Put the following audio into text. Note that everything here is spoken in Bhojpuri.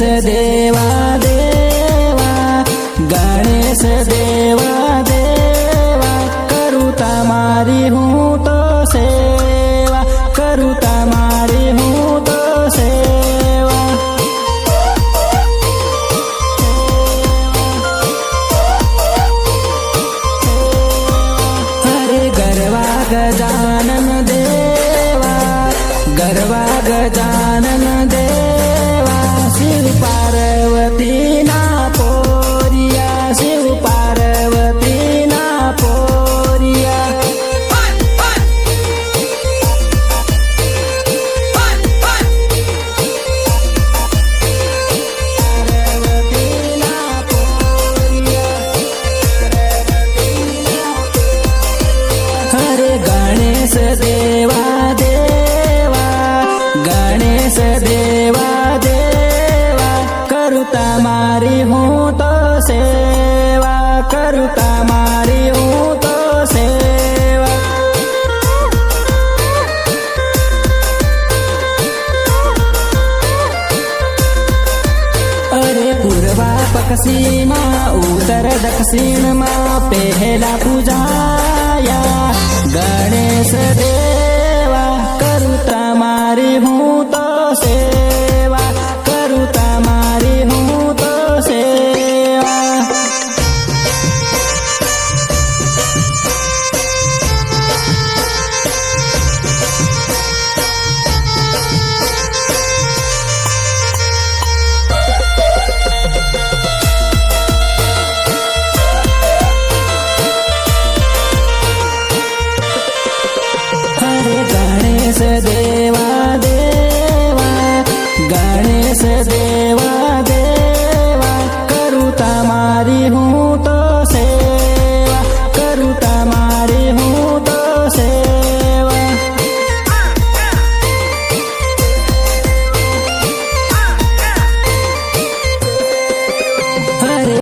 देवा देवा गणेश देवा देवा करूँ तमारी हूँ तो सेवा करूँ तमारी हूँ तो सेवा। हरे गरवा गजानन देवा गरवा गजानन देवा शिव पार्वती ना पोरिया शिव पार्वती ना पोरिया। हरे गणेश देवा देवा गणेश देवा देवा करूँ तमारी हूँ तो सेवा करूँ तमारी हूँ तो सेवा। अरे पूर्वा पश्चिमा उत्तर दक्षिण मा पहला पूजाया गणेश देव